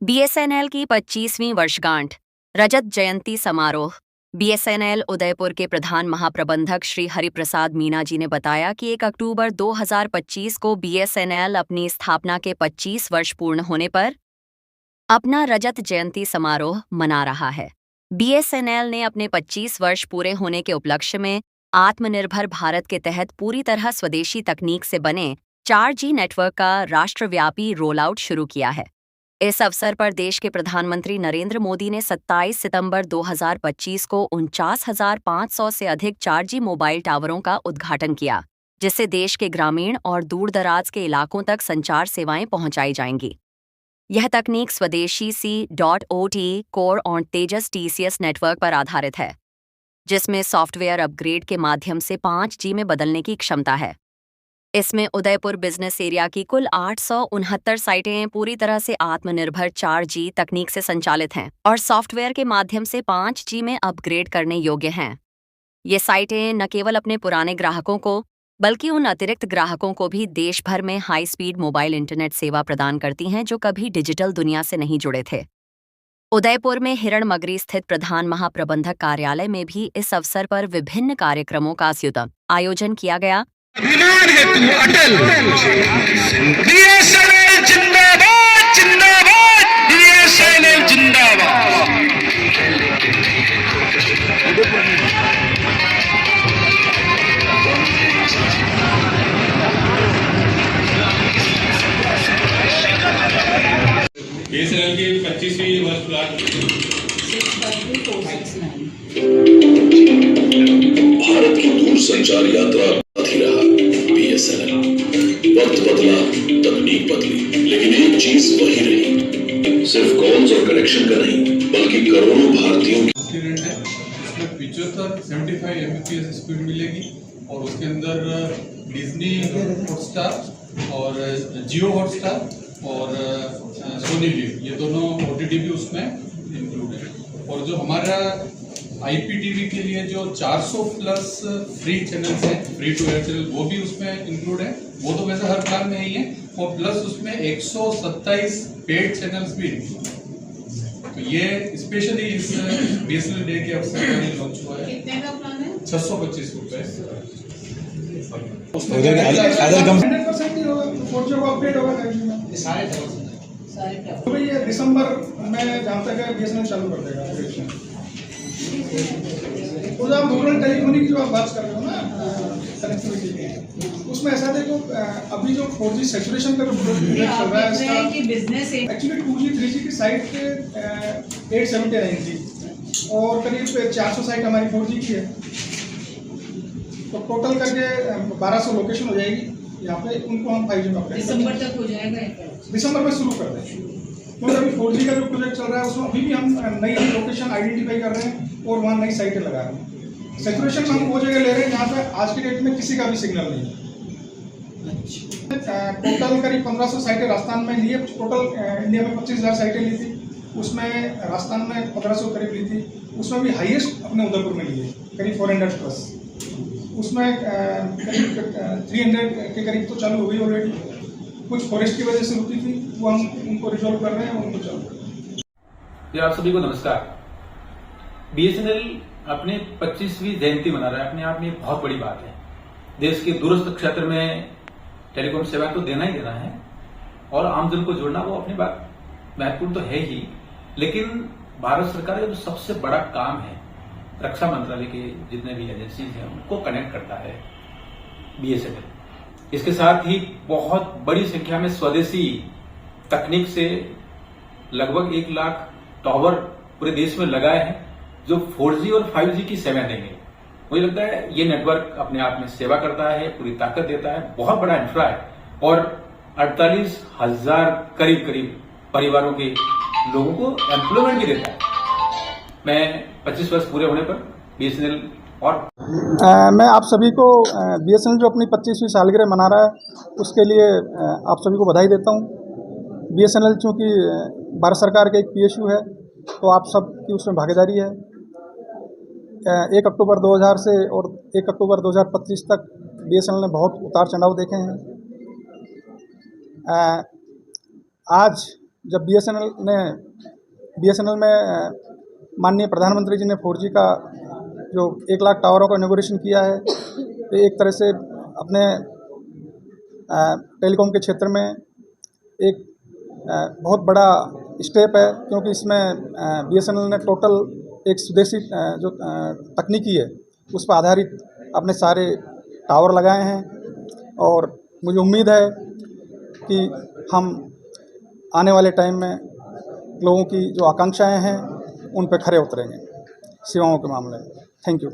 BSNL की 25वीं वर्षगांठ, रजत जयंती समारोह। बीएसएनएल उदयपुर के प्रधान महाप्रबंधक श्री हरिप्रसाद मीना जी ने बताया कि 1 अक्टूबर 2025 को बीएसएनएल अपनी स्थापना के 25 वर्ष पूर्ण होने पर अपना रजत जयंती समारोह मना रहा है। बीएसएनएल ने अपने 25 वर्ष पूरे होने के उपलक्ष्य में आत्मनिर्भर भारत के तहत पूरी तरह स्वदेशी तकनीक से बने 4G नेटवर्क का राष्ट्रव्यापी रोल आउट शुरू किया है। इस अवसर पर देश के प्रधानमंत्री नरेंद्र मोदी ने 27 सितंबर 2025 को 49,500 से अधिक 4G मोबाइल टावरों का उद्घाटन किया, जिससे देश के ग्रामीण और दूरदराज के इलाकों तक संचार सेवाएं पहुंचाई जाएंगी। यह तकनीक स्वदेशी C.OT कोर और तेजस TCS नेटवर्क पर आधारित है, जिसमें सॉफ्टवेयर अपग्रेड के माध्यम से 5G में बदलने की क्षमता है। इसमें उदयपुर बिजनेस एरिया की कुल 869 साइटें पूरी तरह से आत्मनिर्भर 4G तकनीक से संचालित हैं और सॉफ्टवेयर के माध्यम से 5G में अपग्रेड करने योग्य हैं। ये साइटें न केवल अपने पुराने ग्राहकों को बल्कि उन अतिरिक्त ग्राहकों को भी देश भर में हाई स्पीड मोबाइल इंटरनेट सेवा प्रदान करती हैं जो कभी डिजिटल दुनिया से नहीं जुड़े थे। उदयपुर में हिरणमगरी स्थित प्रधान महाप्रबंधक कार्यालय में भी इस अवसर पर विभिन्न कार्यक्रमों का आयोजन किया गया। अभिमान है तू अटल। बीएसएनएल जिंदाबाद जिंदाबाद, बीएसएनएल जिंदाबाद। बीएसएनएल की 25वीं वर्षगांठ। भारत की दूर संचार यात्रा ही रहा बीएसएनएल। वक्त बदला, तकनीक बदली, लेकिन एक चीज वही रही, सिर्फ कॉल्स और कनेक्शन का नहीं बल्कि करोड़ों भारतीयों की। स्टूडेंट है, इसमें 75 Mbps स्पीड मिलेगी और उसके अंदर डिज्नी हॉटस्टार और जियो हॉटस्टार और सोनी लिव, ये दोनों OTT भी उसमें इंक्लूड है। और जो हमारा IPTV के लिए जो 400 प्लस फ्री चैनल्स हैं, फ्री टू एयर चैनल, वो भी उसमें इंक्लूड है। वो तो वैसे हर प्लान में ही है, और प्लस उसमें 127 पेड चैनल्स भी इंक्लूड है। तो ये स्पेशली इस बीएसएनएल डे के अवसर पर ही लॉन्च हुआ है। कितने का प्लान है? 625 रुपए। तो भाई ये दिसंबर में जहाँ तक है बीएसएनएल चालू कर देगा। वो जो आप रूरल टेलीफोनी की जो आप बात कर रहे हो ना कनेक्टिविटी की, उसमें ऐसा देखो अभी जो 4G सैचुरेशन का जो चल रहा है इसका एक्चुअली 2G 3G की साइट के 879 थी और करीब 400 साइट हमारी 4G की है। तो टोटल करके 1200 लोकेशन हो जाएगी यहाँ पे, उनको हम 5G में दिसंबर तक हो जाएगा। दिसंबर में शुरू कर दें, क्योंकि अभी 4G का जो प्रोजेक्ट चल रहा है उसमें अभी भी हम नई लोकेशन आइडेंटिफाई कर रहे हैं और वहाँ नई साइटें लगा रहे हैं। सैचुरेशन में हम वो जगह ले रहे हैं जहाँ पे आज की डेट में किसी का भी सिग्नल नहीं है। टोटल करीब 1500 साइटें राजस्थान में ली है। टोटल इंडिया में 25,000 साइटें ली थी, उसमें राजस्थान में 1500 करीब ली थी। उसमें भी हाईएस्ट अपने उदयपुर में ली है, करीब 400 प्लस। उसमें करीब 300 के करीब तो चालू हो गई ऑलरेडी। कुछ फॉरेस्ट की वजह से रुकी थी, वो हम उनको रिजॉल्व कर रहे हैं, उनको चालू कर रहे हैं। आप सभी को नमस्कार। बीएसएनएल अपने 25वीं जयंती मना रहा है, अपने आप में बहुत बड़ी बात है। देश के दूरस्थ क्षेत्र में टेलीकॉम सेवा तो देना ही देना है और आमजन को जोड़ना वो अपनी बात महत्वपूर्ण तो है ही, लेकिन भारत सरकार का जो सबसे बड़ा काम है, रक्षा मंत्रालय के जितने भी एजेंसीज हैं उनको कनेक्ट करता है बीएसएनएल। इसके साथ ही बहुत बड़ी संख्या में स्वदेशी तकनीक से लगभग 1 लाख टावर पूरे देश में लगाए हैं जो 4G और 5G की सेवा देंगे। मुझे लगता है ये नेटवर्क अपने आप में सेवा करता है, पूरी ताकत देता है, बहुत बड़ा इंफ्रा है और 48,000 करीब परिवारों के लोगों को एम्प्लॉयमेंट भी देता है। मैं 25 वर्ष पूरे होने पर बीएसएनएल और मैं आप सभी को बीएसएनएल जो अपनी 25वीं सालगिरह मना रहा है उसके लिए आप सभी को बधाई देता हूं। बीएसएनएल चूँकि भारत सरकार का एक PSU है तो आप सब की उसमें भागीदारी है। 1 अक्टूबर 2000 से और 1 अक्टूबर 2025 तक बीएसएनएल ने बहुत उतार चढ़ाव देखे हैं। आज जब BSNL में माननीय प्रधानमंत्री जी ने 4G का जो 1 लाख टावरों का इनॉग्रेशन किया है, तो एक तरह से अपने टेलीकॉम के क्षेत्र में एक बहुत बड़ा स्टेप है, क्योंकि इसमें BSNL ने टोटल एक स्वदेशी जो तकनीकी है उस पर आधारित अपने सारे टावर लगाए हैं। और मुझे उम्मीद है कि हम आने वाले टाइम में लोगों की जो आकांक्षाएं हैं उन पर खरे उतरेंगे सेवाओं के मामले में। Thank you.